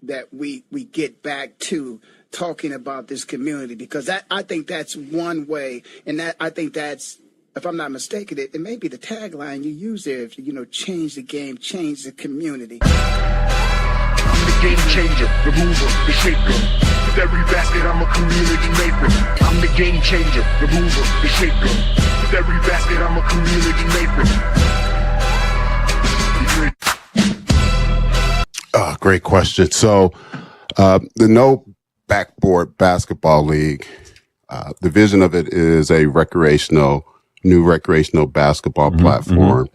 that we get back to talking about this community, because I think that's one way, and that I think that's, if I'm not mistaken, it may be the tagline you use there. If change the game, change the community. I'm the game changer, the mover, the shaker. With every basket, I'm a community maker. I'm the game changer, the mover, the shaker. With every basket, I'm a community maker. Great question. So, the No Backboard Basketball League, the vision of it is a new recreational basketball platform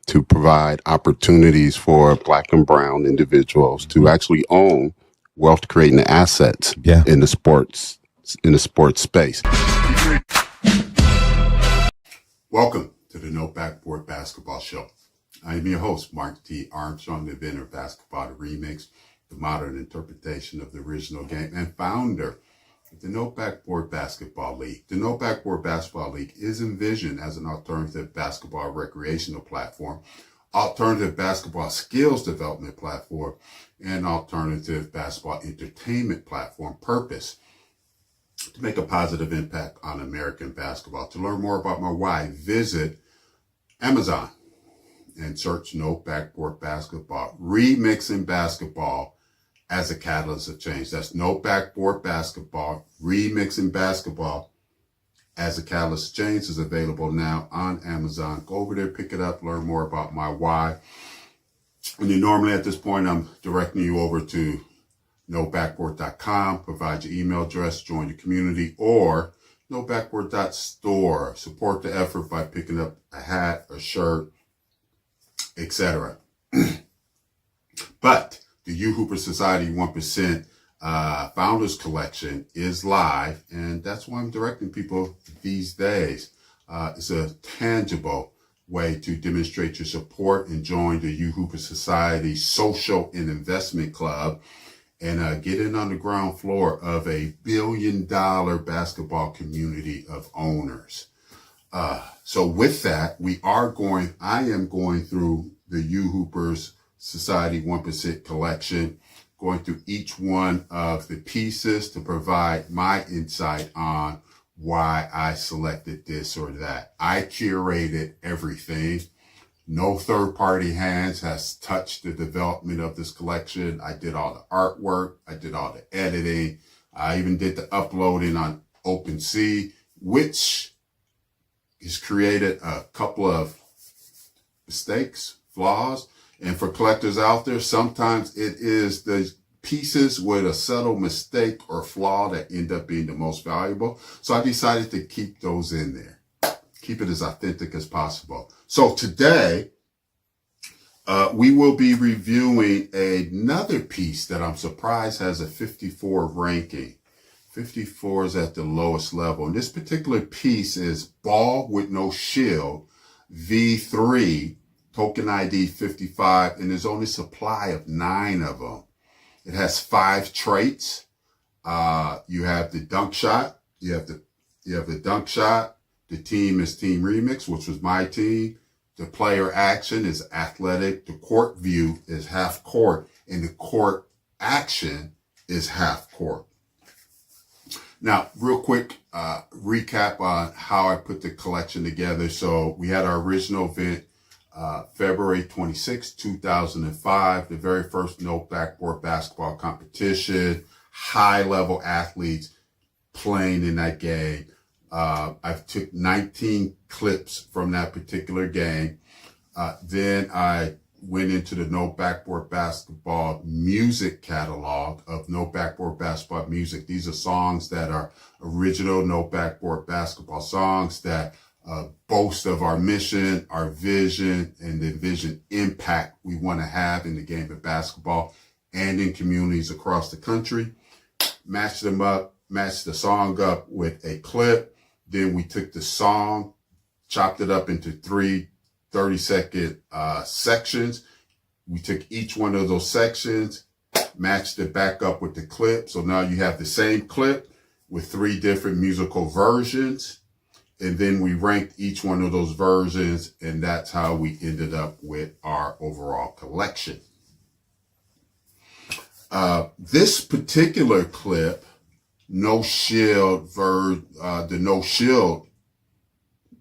to provide opportunities for Black and brown individuals to actually own wealth creating assets in the sports space. Welcome to the No Backboard Basketball Show. I am your host, Mark Tee Armstrong, the inventor of basketball, the remix, the modern interpretation of the original game, and founder of the No Backboard Basketball League. The No Backboard Basketball League is envisioned as an alternative basketball recreational platform, alternative basketball skills development platform, and alternative basketball entertainment platform. Purpose: to make a positive impact on American basketball. To learn more about my why, visit Amazon and search No Backboard Basketball, remixing basketball as a catalyst of change. That's No Backboard Basketball, remixing basketball as a catalyst of change. Is available now on Amazon. Go over there, pick it up, learn more about my why. And normally at this point, I'm directing you over to nobackboard.com, provide your email address, join the community, or nobackboard.store. Support the effort by picking up a hat, a shirt, etc. But the UHoopers Society 1% Founders Collection is live, and that's why I'm directing people these days. It's a tangible way to demonstrate your support and join the UHoopers Society Social and Investment Club and get in on the ground floor of a $1 billion basketball community of owners. So with that, I am going through the UHoopers Society 1% collection, going through each one of the pieces to provide my insight on why I selected this or that. I curated everything. No third-party hands has touched the development of this collection. I did all the artwork. I did all the editing. I even did the uploading on OpenSea, which has created a couple of mistakes, flaws. And for collectors out there, sometimes it is the pieces with a subtle mistake or flaw that end up being the most valuable. So I decided to keep those in there. Keep it as authentic as possible. So today, we will be reviewing another piece that I'm surprised has a 54 ranking. 54 is at the lowest level. And this particular piece is Ball with No Shield, V3, token ID 55, and there's only supply of 9 of them. It has 5 traits. You have the dunk shot. You have the dunk shot. The team is Team Remix, which was my team. The player action is athletic. The court view is half court, and the court action is half court. Now, real quick recap on how I put the collection together. So we had our original event February 26, 2005, the very first No Backboard Basketball competition, high-level athletes playing in that game. I took 19 clips from that particular game. Then I went into the No Backboard Basketball music catalog of No Backboard Basketball music. These are songs that are original No Backboard Basketball songs that boast of our mission, our vision, and the envisioned impact we want to have in the game of basketball and in communities across the country. Matched the song up with a clip. Then we took the song, chopped it up into 3 30-second sections. We took each one of those sections, matched it back up with the clip. So now you have the same clip with 3 different musical versions. And then we ranked each one of those versions, and that's how we ended up with our overall collection. This particular clip, no shield, the no shield,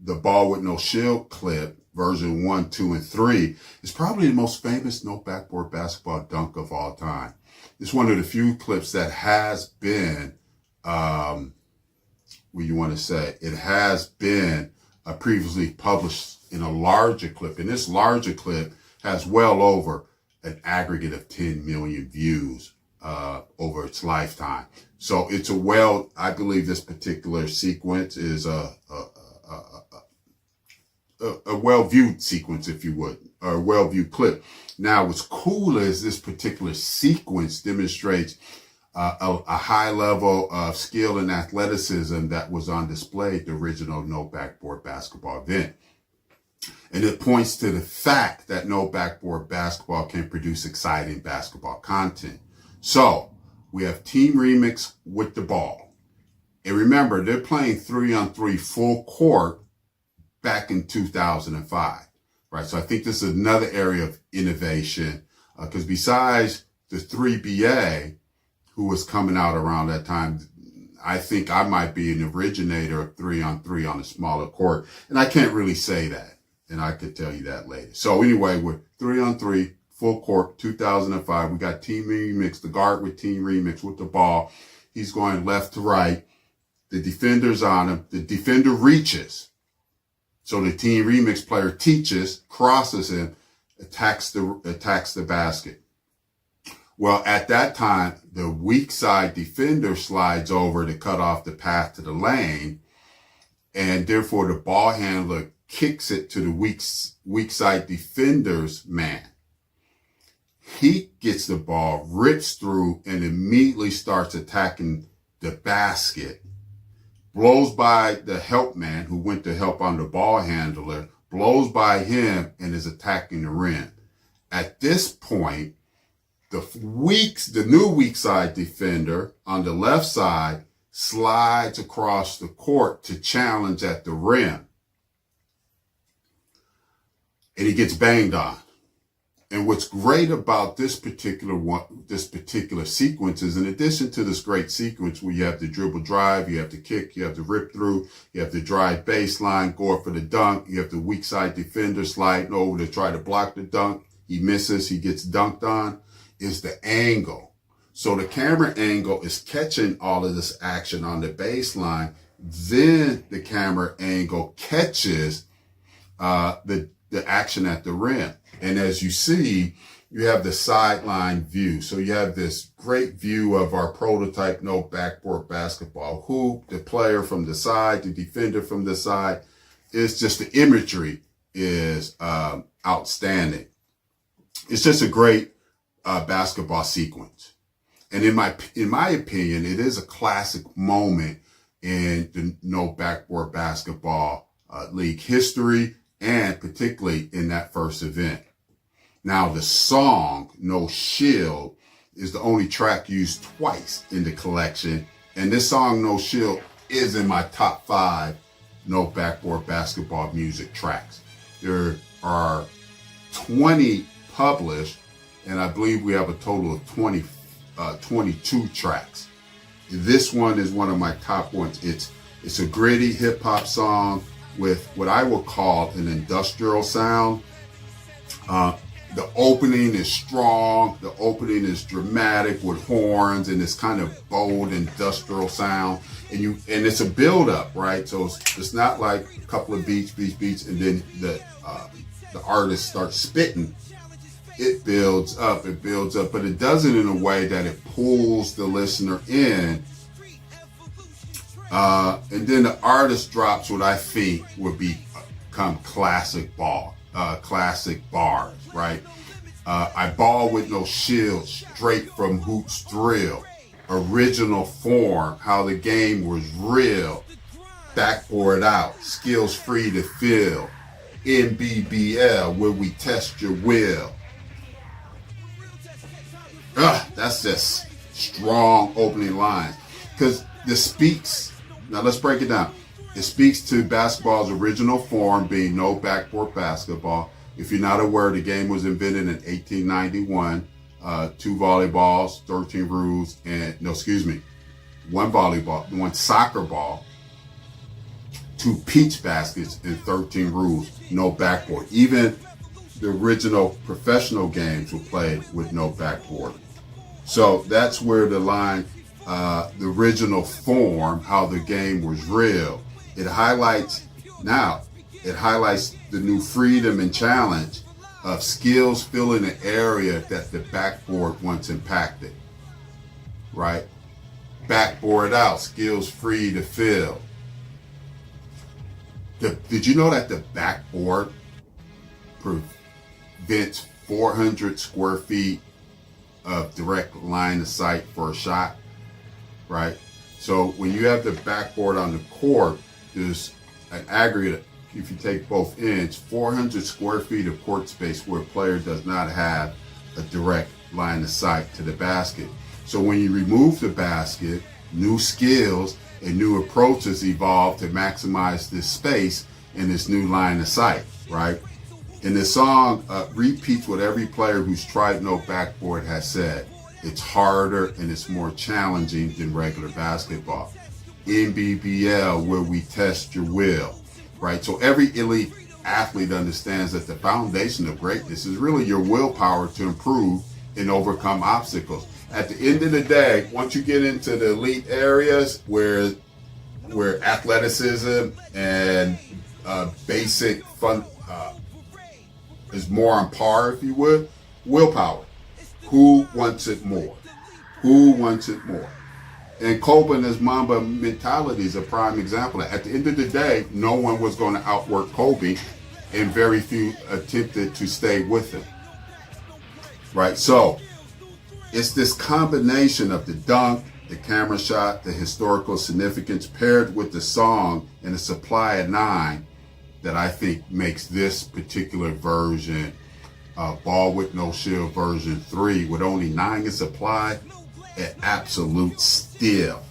the ball with no shield clip, version 1, 2, and 3, is probably the most famous no backboard basketball dunk of all time. It's one of the few clips that has been, it has been previously published in a larger clip. And this larger clip has well over an aggregate of 10 million views over its lifetime. So it's I believe this particular sequence is a well-viewed sequence, if you would, or a well-viewed clip. Now, what's cool is this particular sequence demonstrates a high level of skill and athleticism that was on display at the original No Backboard Basketball event. And it points to the fact that No Backboard Basketball can produce exciting basketball content. So we have Team Remix with the ball. And remember, they're playing 3-on-3 full court back in 2005, right? So I think this is another area of innovation, because besides the 3BA, who was coming out around that time, I think I might be an originator of 3-on-3 on a smaller court. And I can't really say that. And I could tell you that later. So anyway, we're 3-on-3, full court, 2005. We got Team Remix, the guard with Team Remix with the ball. He's going left to right. The defender's on him. The defender reaches. So the Team Remix player teaches, crosses him, attacks the basket. Well, at that time, the weak side defender slides over to cut off the path to the lane, and therefore the ball handler kicks it to the weak side defender's man. He gets the ball, rips through, and immediately starts attacking the basket. Blows by the help man who went to help on the ball handler, blows by him, and is attacking the rim. At this point, the new weak side defender on the left side slides across the court to challenge at the rim. And he gets banged on. And what's great about this particular sequence is, in addition to this great sequence where you have the dribble drive, you have the kick, you have the rip through, you have the drive baseline, go up for the dunk, you have the weak side defender sliding over to try to block the dunk. He misses, he gets dunked on, is the angle. So the camera angle is catching all of this action on the baseline. Then the camera angle catches the action at the rim. And as you see, you have the sideline view. So you have this great view of our prototype no backboard basketball hoop, the player from the side, the defender from the side. It's just the imagery is outstanding. It's just a great basketball sequence. And in my opinion, it is a classic moment in the no backboard basketball league history, and particularly in that first event. Now, the song, No Shield, is the only track used twice in the collection. And this song, No Shield, is in my top 5 no backboard basketball music tracks. There are 20 published, and I believe we have a total of 22 tracks. This one is one of my top ones. It's a gritty hip hop song with what I would call an industrial sound. The opening is strong. The opening is dramatic with horns and this kind of bold industrial sound. And it's a build up, right? So it's not like a couple of beats, and then the artist starts spitting. It builds up, but it does it in a way that it pulls the listener in. And then the artist drops what I think would become classic bars, right? I ball with no shield, straight from hoops thrill. Original form, how the game was real. Backboard out, skills free to fill. NBBL, where we test your will. That's just strong opening lines. Because this speaks, now let's break it down. It speaks to basketball's original form being no backboard basketball. If you're not aware, the game was invented in 1891 2 volleyballs, 13 rules, and no, excuse me, 1 volleyball, 1 soccer ball, 2 peach baskets, and 13 rules, no backboard. Even the original professional games were played with no backboard. So that's where the line, the original form, how the game was real. It highlights the new freedom and challenge of skills filling an area that the backboard once impacted, right? Backboard out, skills free to fill. Did you know that the backboard prevents 400 square feet of direct line of sight for a shot, right? So when you have the backboard on the court, there's an aggregate, if you take both ends, 400 square feet of court space where a player does not have a direct line of sight to the basket. So when you remove the basket, new skills and new approaches evolve to maximize this space and this new line of sight, right? And the song repeats what every player who's tried no backboard has said. It's harder and it's more challenging than regular basketball. NBBL, where we test your will, right? So every elite athlete understands that the foundation of greatness is really your willpower to improve and overcome obstacles. At the end of the day, once you get into the elite areas where athleticism and basic fun is more on par, if you would, willpower. Who wants it more? Who wants it more? And Kobe and his Mamba mentality is a prime example. At the end of the day, no one was going to outwork Kobe, and very few attempted to stay with him. Right? So it's this combination of the dunk, the camera shot, the historical significance paired with the song and the supply of 9 that I think makes this particular version, Ball with No Shield version 3, with only 9 in supply, an absolute steal.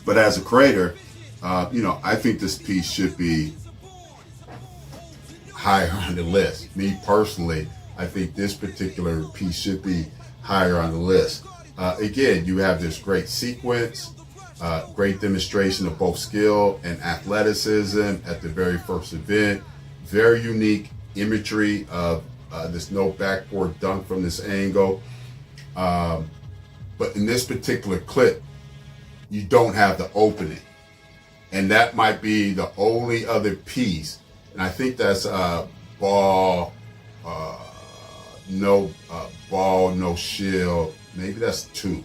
But as a creator, I think this piece should be higher on the list. Me personally, I think this particular piece should be higher on the list. Again, you have this great sequence, great demonstration of both skill and athleticism at the very first event. Very unique imagery of this no backboard dunk from this angle. But in this particular clip, you don't have the opening. And that might be the only other piece. And I think that's ball, no shield. Maybe that's 2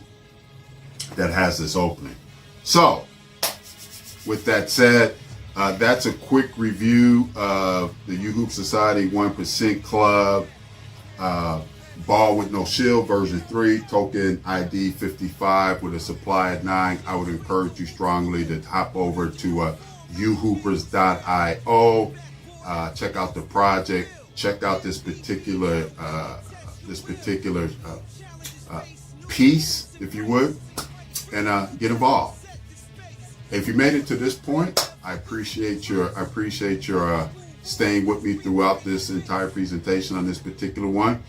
that has this opening. So, with that said, that's a quick review of the UHoop Society 1% Club Ball with No Shield version 3, token ID 55 with a supply of 9. I would encourage you strongly to hop over to uhoopers.io, check out the project, check out this particular piece, if you would, and get involved. If you made it to this point, I appreciate your staying with me throughout this entire presentation on this particular one.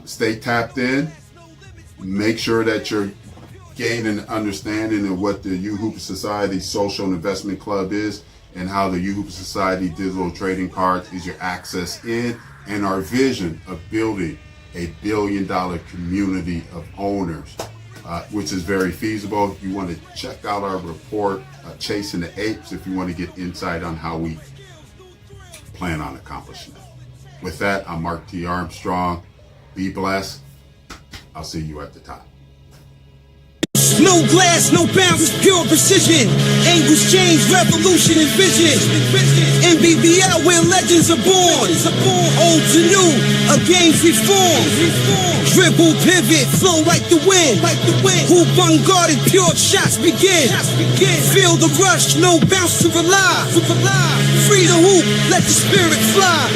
Stay tapped in. Make sure that you're gaining an understanding of what the UHoopers Society Social and Investment Club is, and how the UHoopers Society Digital Trading Cards is your access in, and our vision of building a $1 billion community of owners, which is very feasible. If you want to check out our report, Chasing the Apes, if you want to get insight on how we plan on accomplishing it. With that, I'm Mark Tee Armstrong. Be blessed. I'll see you at the top. No glass, no bounds, pure precision. Angles change, revolution and vision. NBBL, where legends are born. Old to new, a game's reformed. Dribble, pivot, flow like the wind. Hoop unguarded, pure shots begin. Feel the rush, no bounce to rely. Free the hoop, let the spirit fly.